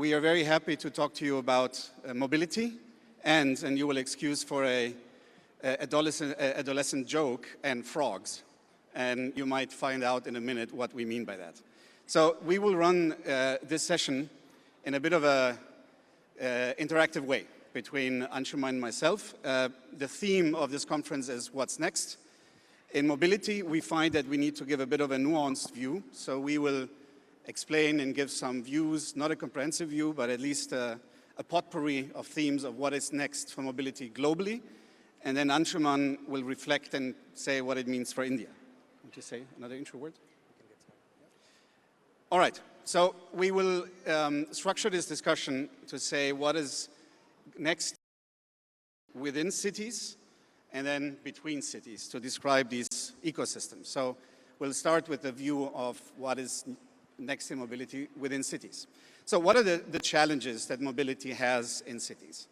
we are very happy to talk to you about mobility and you will excuse for a adolescent joke, and frogs. And you might find out in a minute what we mean by that. So we will run this session in a bit of a interactive way between Anshuman and myself. The theme of this conference is what's next. In mobility, we find that we need to give a bit of a nuanced view. So we will explain and give some views, not a comprehensive view, but at least a potpourri of themes of what is next for mobility globally. And then Anshuman will reflect and say what it means for India. Want to say another intro word? All right, so we will structure this discussion to say what is next within cities and then between cities to describe these ecosystems. So we'll start with the view of what is next in mobility within cities. So what are the challenges that mobility has in cities?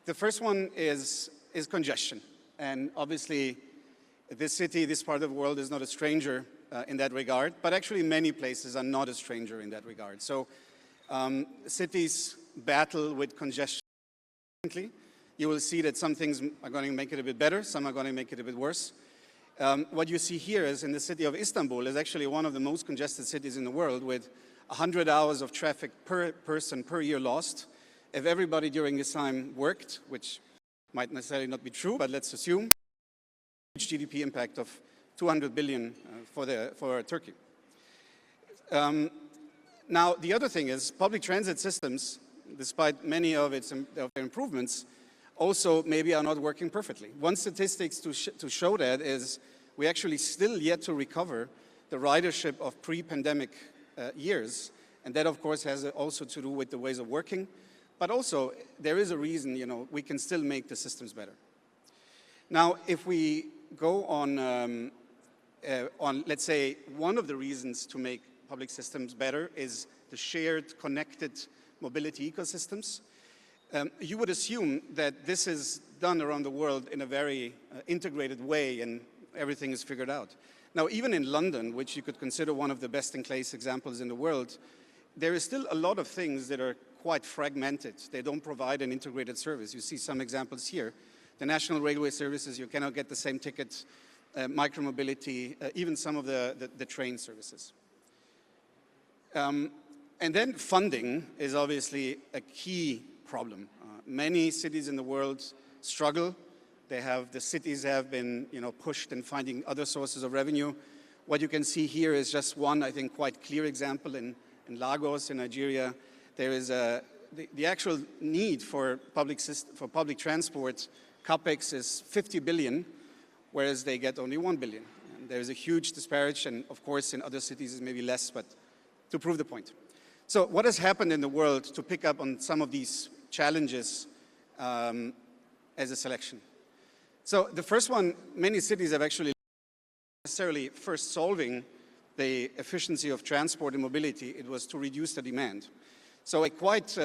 The first one is congestion. And obviously, this city, this part of the world is not a stranger in that regard, but actually many places are not a stranger in that regard. So cities battle with congestion. You will see that some things are going to make it a bit better, some are going to make it a bit worse. What you see here is in the city of Istanbul is actually one of the most congested cities in the world with 100 hours of traffic per person per year lost. If everybody during this time worked, which might necessarily not be true, but let's assume, huge GDP impact of 200 billion for Turkey. Now, the other thing is public transit systems, despite many of their improvements, also maybe are not working perfectly. One statistics to show that is we actually still yet to recover the ridership of pre-pandemic years. And that, of course, has also to do with the ways of working. But also, there is a reason, we can still make the systems better. Now, if we go on, let's say, one of the reasons to make public systems better is the shared, connected mobility ecosystems. You would assume that this is done around the world in a very integrated way and everything is figured out. Now, even in London, which you could consider one of the best-in-class examples in the world, there is still a lot of things that are quite fragmented. They don't provide an integrated service. You see some examples here. The national railway services, you cannot get the same tickets, micromobility, even some of the train services. And then funding is obviously a key problem. Many cities in the world struggle. The cities have been pushed in finding other sources of revenue. What you can see here is just one, I think, quite clear example in Lagos, in Nigeria. There is the actual need for public transport, CAPEX is 50 billion, whereas they get only 1 billion. And there is a huge disparity, and of course in other cities it's maybe less, but to prove the point. So what has happened in the world to pick up on some of these challenges as a selection? So the first one, many cities have actually necessarily first solving the efficiency of transport and mobility, it was to reduce the demand. So a quite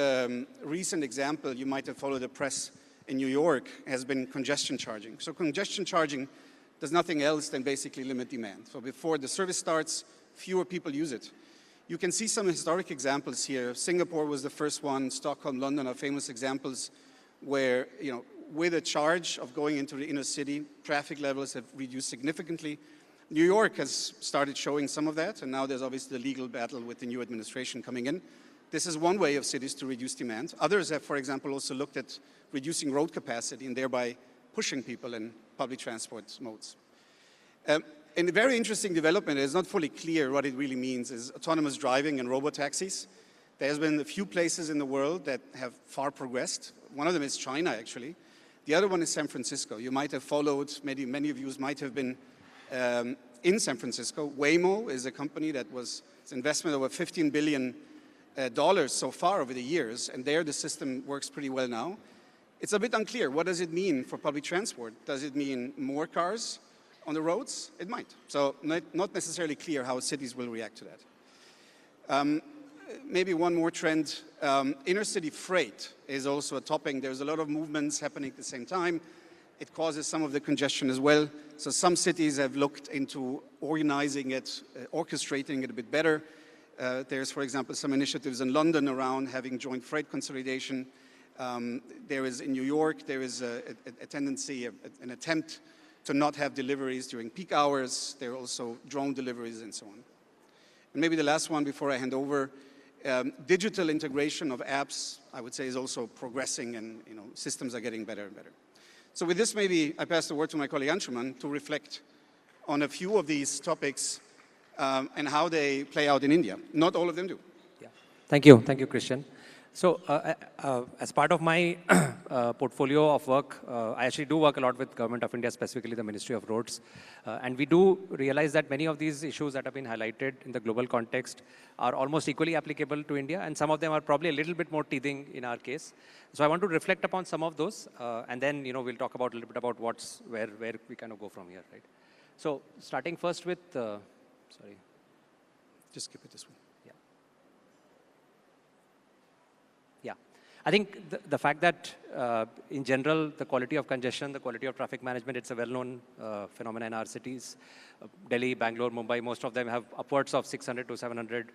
recent example, you might have followed the press in New York, has been congestion charging. So congestion charging does nothing else than basically limit demand. So before the service starts, fewer people use it. You can see some historic examples here. Singapore was the first one, Stockholm, London are famous examples where, with a charge of going into the inner city, traffic levels have reduced significantly. New York has started showing some of that, and now there's obviously the legal battle with the new administration coming in. This is one way of cities to reduce demand. Others have, for example, also looked at reducing road capacity and thereby pushing people in public transport modes. And a very interesting development, it's not fully clear what it really means, is autonomous driving and robotaxis. There's been a few places in the world that have far progressed. One of them is China, actually. The other one is San Francisco. You might have followed, maybe many of you might have been in San Francisco. Waymo is a company that was investment over $15 billion so far over the years, and there the system works pretty well now. It's a bit unclear. What does it mean for public transport? Does it mean more cars on the roads? It might. So not necessarily clear how cities will react to that. Maybe one more trend, inner city freight is also a topic. There's a lot of movements happening at the same time. It causes some of the congestion as well. So some cities have looked into organizing it, orchestrating it a bit better. There's, for example, some initiatives in London around having joint freight consolidation. There is in New York, there is a tendency, an attempt to not have deliveries during peak hours. There are also drone deliveries and so on. And maybe the last one before I hand over, digital integration of apps, I would say, is also progressing, and systems are getting better and better. So with this, maybe I pass the word to my colleague Anshuman to reflect on a few of these topics and how they play out in India. Not all of them do. Yeah. Thank you, Christian. So as part of my portfolio of work, I actually do work a lot with Government of India, specifically the Ministry of Roads. And we do realize that many of these issues that have been highlighted in the global context are almost equally applicable to India, and some of them are probably a little bit more teething in our case. So I want to reflect upon some of those, and then we'll talk about a little bit about where we kind of go from here, right? So starting first with, sorry. Just skip it this one. Yeah, I think the fact that in general, the quality of congestion, the quality of traffic management, it's a well-known phenomenon in our cities. Delhi, Bangalore, Mumbai, most of them have upwards of 600 to 700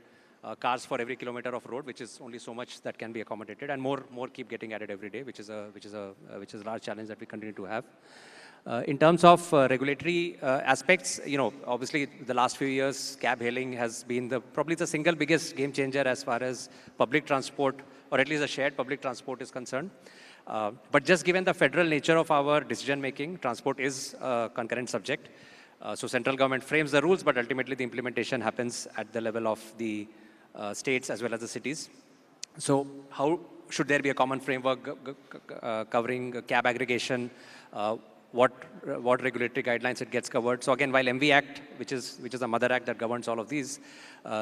cars for every kilometer of road, which is only so much that can be accommodated, and more keep getting added every day, which is a large challenge that we continue to have. In terms of regulatory aspects, obviously the last few years, cab hailing has been probably the single biggest game changer as far as public transport, or at least the shared public transport is concerned. But just given the federal nature of our decision making, transport is a concurrent subject. So central government frames the rules, but ultimately the implementation happens at the level of the states as well as the cities. So how should there be a common framework covering cab aggregation? What regulatory guidelines it gets covered. So again, while MV Act, which is the mother act that governs all of these,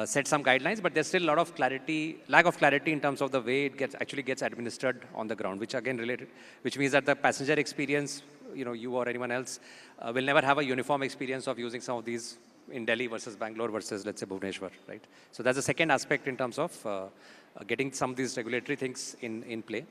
sets some guidelines, but there's still a lot of lack of clarity in terms of the way it actually gets administered on the ground, which means that the passenger experience, you or anyone else, will never have a uniform experience of using some of these in Delhi versus Bangalore versus, let's say, Bhubaneswar, right? So that's the second aspect in terms of getting some of these regulatory things in play.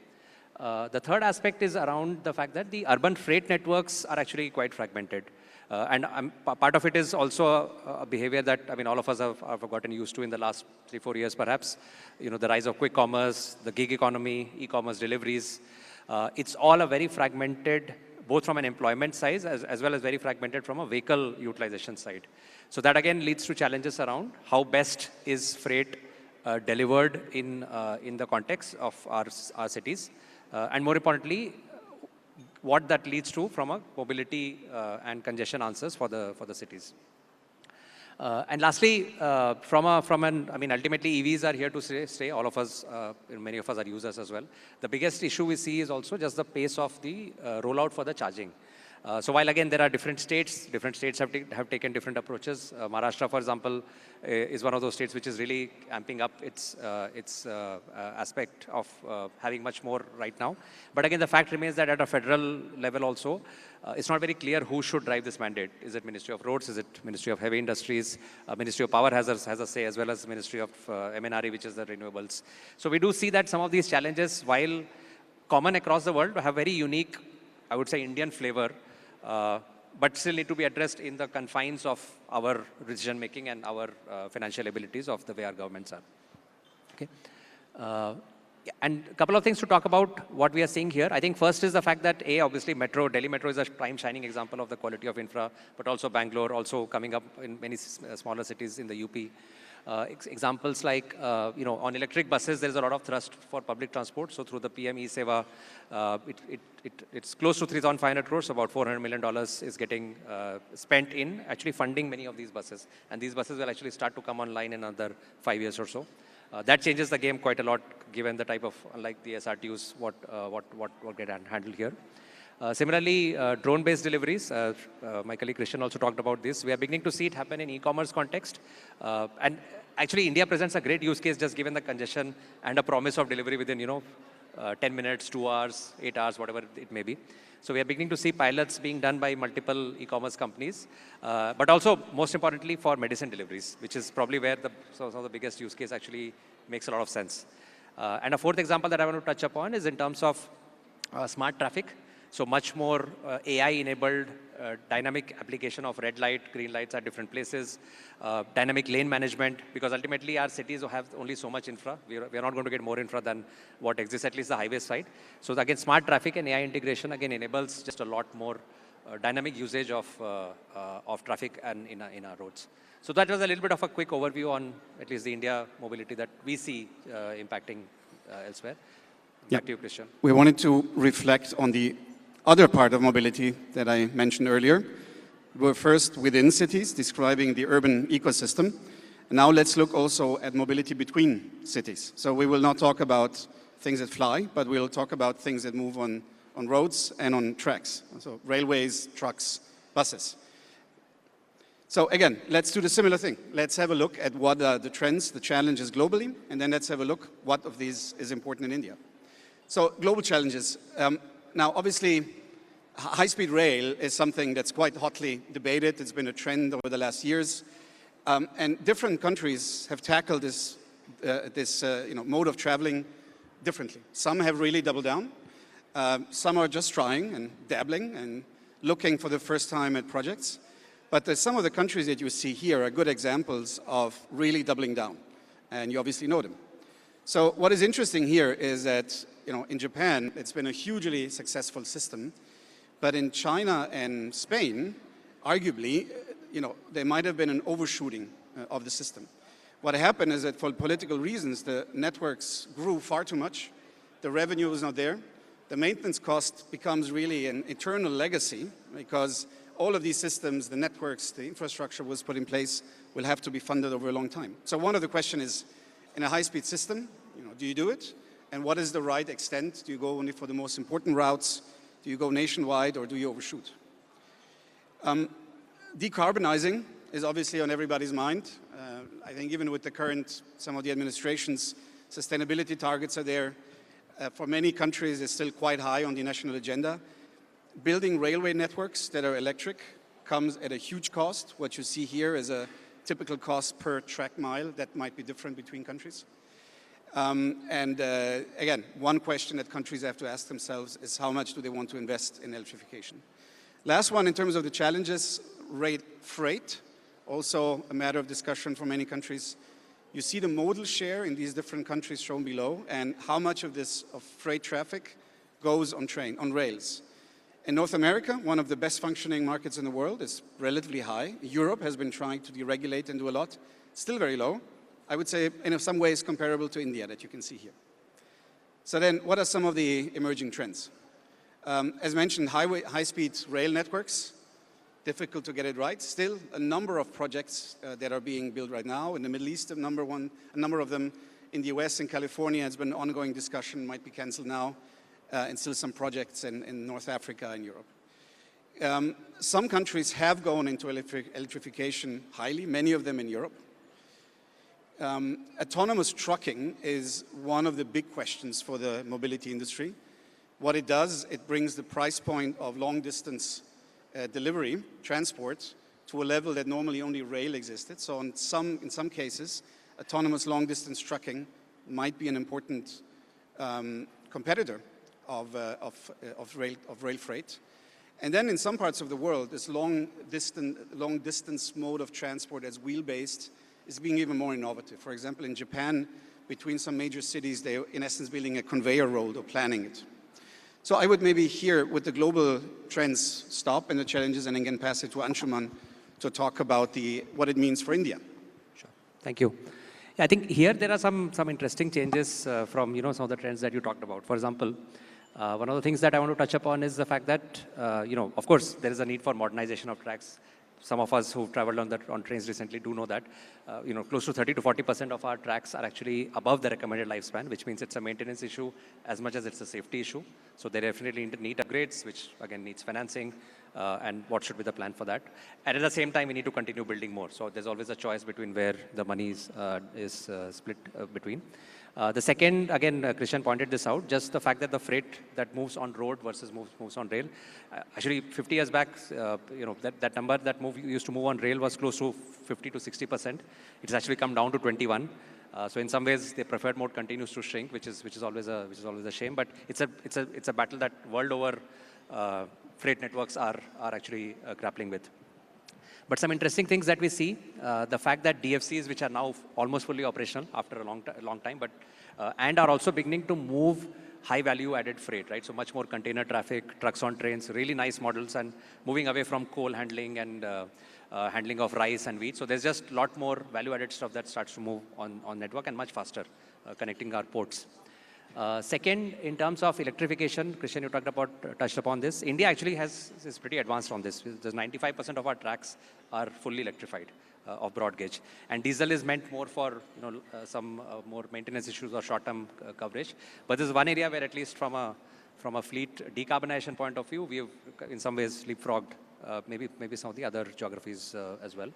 The third aspect is around the fact that the urban freight networks are actually quite fragmented. And part of it is also a behavior that, all of us have gotten used to in the last 3-4 years, perhaps. The rise of quick commerce, the gig economy, e-commerce deliveries. It's all a very fragmented, both from an employment size as well as very fragmented from a vehicle utilization side. So that again leads to challenges around how best is freight delivered in the context of our cities. And more importantly, what that leads to from a mobility and congestion answers for the cities. And lastly, ultimately EVs are here to stay. All of us, many of us are users as well. The biggest issue we see is also just the pace of the rollout for the charging. So while again there are different states have taken different approaches. Maharashtra, for example, is one of those states which is really amping up its aspect of having much more right now. But again, the fact remains that at a federal level also, it's not very clear who should drive this mandate. Is it Ministry of Roads? Is it Ministry of Heavy Industries? Ministry of Power has a say, as well as Ministry of MNRE, which is the renewables. So we do see that some of these challenges, while common across the world, have very unique, I would say, Indian flavor. But still need to be addressed in the confines of our decision making and our financial abilities of the way our governments are. Okay. And a couple of things to talk about what we are seeing here. I think first is the fact that obviously Delhi Metro is a prime shining example of the quality of infra, but also Bangalore, also coming up in many smaller cities in the UP. Examples like, on electric buses, there's a lot of thrust for public transport. So through the PM E-Seva, it's close to 3,500 crores, about $400 million is getting spent in actually funding many of these buses. And these buses will actually start to come online in another 5 years or so. That changes the game quite a lot, given the type of, unlike the SRTUs, what get handled here. Similarly, drone-based deliveries, my colleague Christian also talked about this. We are beginning to see it happen in e-commerce context. And actually, India presents a great use case just given the congestion and a promise of delivery within, 10 minutes, 2 hours, 8 hours, whatever it may be. So we are beginning to see pilots being done by multiple e-commerce companies, but also, most importantly, for medicine deliveries, which is probably where some of the biggest use case actually makes a lot of sense. And a fourth example that I want to touch upon is in terms of smart traffic. So much more AI-enabled dynamic application of red light, green lights at different places, dynamic lane management, because ultimately our cities have only so much infra. We are not going to get more infra than what exists, at least the highway side. So again, smart traffic and AI integration again enables just a lot more dynamic usage of traffic and in our roads. So that was a little bit of a quick overview on at least the India mobility that we see impacting elsewhere. Back to you, Christian. We wanted to reflect on the other part of mobility that I mentioned earlier. We were first within cities, describing the urban ecosystem. And now let's look also at mobility between cities. So we will not talk about things that fly, but we'll talk about things that move on roads and on tracks. So railways, trucks, buses. So again, let's do the similar thing. Let's have a look at what are the trends, the challenges globally, and then let's have a look what of these is important in India. So global challenges. Now, obviously, high-speed rail is something that's quite hotly debated. It's been a trend over the last years. And different countries have tackled this mode of traveling differently. Some have really doubled down. Some are just trying and dabbling and looking for the first time at projects. But some of the countries that you see here are good examples of really doubling down. And you obviously know them. So what is interesting here is that, in Japan, it's been a hugely successful system. But in China and Spain, arguably, there might have been an overshooting of the system. What happened is that for political reasons, the networks grew far too much. The revenue was not there. The maintenance cost becomes really an eternal legacy because all of these systems, the networks, the infrastructure was put in place, will have to be funded over a long time. So one of the questions is, in a high-speed system, do you do it? And what is the right extent? Do you go only for the most important routes? Do you go nationwide, or do you overshoot? Decarbonizing is obviously on everybody's mind. I think even with the current, some of the administration's sustainability targets are there. For many countries, it's still quite high on the national agenda. Building railway networks that are electric comes at a huge cost. What you see here is a typical cost per track mile that might be different between countries. Again, one question that countries have to ask themselves is how much do they want to invest in electrification? Last one, in terms of the challenges, freight, also a matter of discussion for many countries. You see the modal share in these different countries shown below, and how much of freight traffic goes on rails. In North America, one of the best functioning markets in the world, is relatively high. Europe has been trying to deregulate and do a lot, still very low. I would say in some ways comparable to India that you can see here. So then what are some of the emerging trends? As mentioned, high-speed rail networks, difficult to get it right. Still a number of projects that are being built right now. In the Middle East, a number of them. In the US and California, has been ongoing discussion, might be canceled now. And still some projects in North Africa and Europe. Some countries have gone into electrification highly, many of them in Europe. Autonomous trucking is one of the big questions for the mobility industry. What it does, it brings the price point of long-distance delivery, transport, to a level that normally only rail existed. So in some cases, autonomous long-distance trucking might be an important competitor of rail freight. And then in some parts of the world, this long distance mode of transport as wheel-based is being even more innovative. For example, in Japan, between some major cities, they're in essence building a conveyor road or planning it. So I would maybe here with the global trends stop and the challenges and again pass it to Anshuman to talk about what it means for India. Sure. Thank you. Yeah, I think here there are some interesting changes from some of the trends that you talked about. For example, one of the things that I want to touch upon is the fact that of course there is a need for modernization of tracks. Some of us who've traveled on trains recently do know that close to 30 to 40% of our tracks are actually above the recommended lifespan, which means it's a maintenance issue as much as it's a safety issue. So they definitely need upgrades, which again needs financing, and what should be the plan for that. And at the same time, we need to continue building more. So there's always a choice between where the money is split between. The second, again, Christian pointed this out, just the fact that the freight that moves on road versus moves on rail. Actually, 50 years back, that number that used to move on rail was close to 50 to 60%. It's actually come down to 21. So in some ways, the preferred mode continues to shrink, which is always a shame. But it's a battle that world over freight networks are actually grappling with. But some interesting things that we see, the fact that DFCs, which are now almost fully operational after a long time, but and are also beginning to move high value added freight, right? So much more container traffic, trucks on trains, really nice models, and moving away from coal handling and handling of rice and wheat. So there's just a lot more value added stuff that starts to move on network and much faster, connecting our ports. Second, in terms of electrification, Christian, you touched upon this. India actually is pretty advanced on this. There's 95% of our tracks are fully electrified of broad gauge, and diesel is meant more for some more maintenance issues or short-term coverage. But this is one area where, at least from a fleet decarbonization point of view, we have in some ways leapfrogged maybe some of the other geographies as well.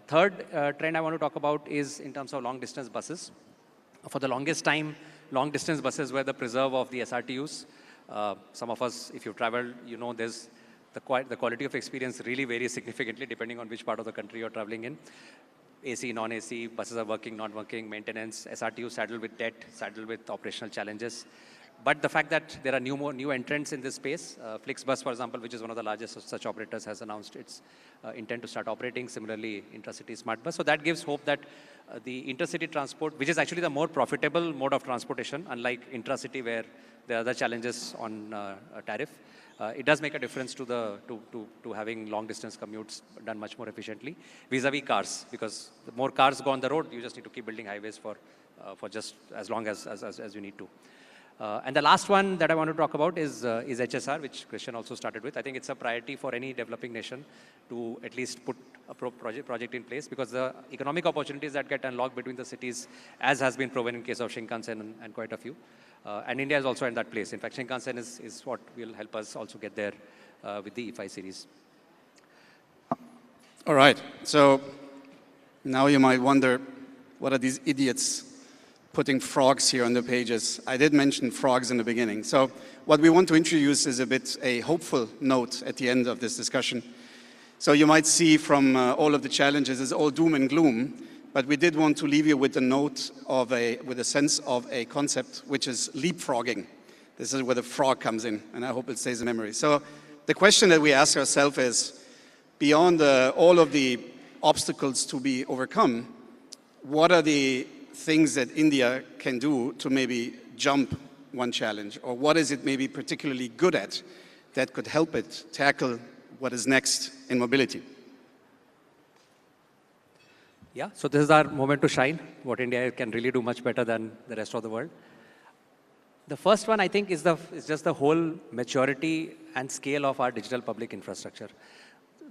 Third trend I want to talk about is in terms of long-distance buses. For the longest time, long-distance buses were the preserve of the SRTUs. Some of us, if you've traveled, there's the quality of experience really varies significantly depending on which part of the country you're traveling in. AC, non-AC, buses are working, not working, maintenance, SRTU saddled with debt, saddled with operational challenges. But the fact that there are new entrants in this space, Flixbus, for example, which is one of the largest of such operators, has announced its intent to start operating. Similarly, Intracity Smart Bus. So that gives hope that the intercity transport, which is actually the more profitable mode of transportation, unlike intracity where there are other challenges on tariff, it does make a difference to having long distance commutes done much more efficiently vis-a-vis cars, because the more cars go on the road, you just need to keep building highways for just as long as you need to. And the last one that I want to talk about is HSR, which Christian also started with. I think it's a priority for any developing nation to at least put a project in place, because the economic opportunities that get unlocked between the cities, as has been proven in case of Shinkansen and quite a few. And India is also in that place. In fact, Shinkansen is what will help us also get there with the E5 series. All right. So now you might wonder, what are these idiots putting frogs here on the pages? I did mention frogs in the beginning. So what we want to introduce is a bit a hopeful note at the end of this discussion. So you might see from all of the challenges, it's all doom and gloom, but we did want to leave you with a note with a sense of a concept, which is leapfrogging. This is where the frog comes in, and I hope it stays in memory. So the question that we ask ourselves is, beyond all of the obstacles to be overcome, what are the things that India can do to maybe jump one challenge? Or what is it maybe particularly good at that could help it tackle what is next in mobility? Yeah, so this is our moment to shine, what India can really do much better than the rest of the world. The first one, I think, is just the whole maturity and scale of our digital public infrastructure,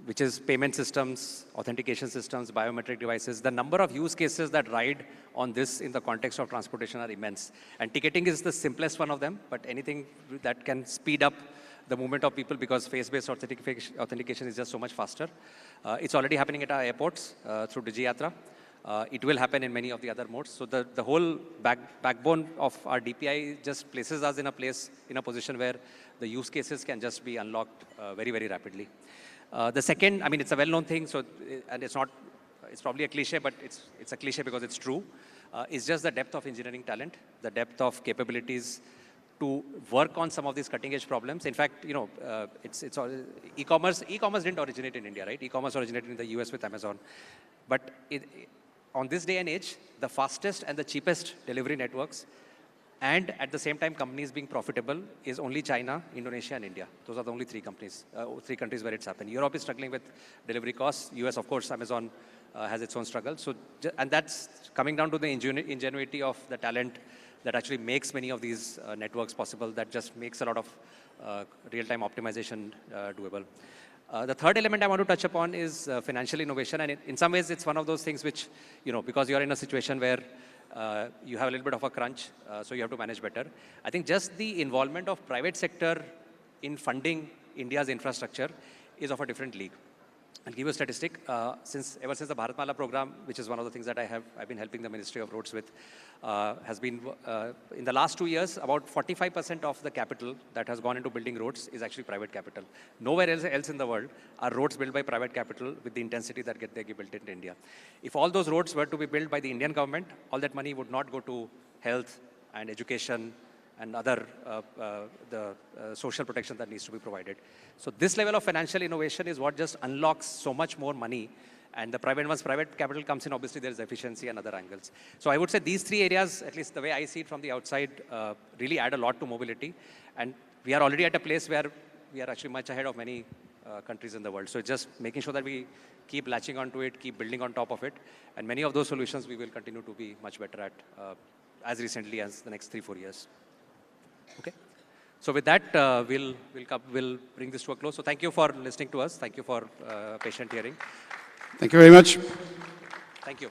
which is payment systems, authentication systems, biometric devices. The number of use cases that ride on this in the context of transportation are immense. And ticketing is the simplest one of them, but anything that can speed up the movement of people, because face-based authentication is just so much faster. It's already happening at our airports through DigiYatra. It will happen in many of the other modes. So the whole backbone of our DPI just places us in a position where the use cases can just be unlocked very, very rapidly. The second, I mean, it's a well-known thing, so, and it's probably a cliche, but it's a cliche because it's true. It's just the depth of engineering talent, the depth of capabilities to work on some of these cutting-edge problems. In fact, it's e-commerce. E-commerce didn't originate in India, right? E-commerce originated in the US with Amazon. But on this day and age, the fastest and the cheapest delivery networks, and at the same time, companies being profitable, is only China, Indonesia, and India. Those are the only three countries where it's happened. Europe is struggling with delivery costs. US, of course, Amazon has its own struggle. So, and that's coming down to the ingenuity of the talent that actually makes many of these networks possible, that just makes a lot of real-time optimization doable. The third element I want to touch upon is financial innovation. And in some ways, it's one of those things which, because you're in a situation where you have a little bit of a crunch, so you have to manage better. I think just the involvement of private sector in funding India's infrastructure is of a different league. I'll give you a statistic. Ever since the Bharat Mandapam program, which is one of the things that I've been helping the Ministry of Roads with, has been, in the last 2 years, about 45% of the capital that has gone into building roads is actually private capital. Nowhere else in the world are roads built by private capital with the intensity that they get built in India. If all those roads were to be built by the Indian government, all that money would not go to health and education and other social protection that needs to be provided. So this level of financial innovation is what just unlocks so much more money. And once private capital comes in, obviously there is efficiency and other angles. So I would say these three areas, at least the way I see it from the outside, really add a lot to mobility. And we are already at a place where we are actually much ahead of many countries in the world. So it's just making sure that we keep latching onto it, keep building on top of it. And many of those solutions we will continue to be much better at as recently as the next 3-4 years. Okay. So with that, we'll bring this to a close. So thank you for listening to us. Thank you for patient hearing. Thank you very much. Thank you.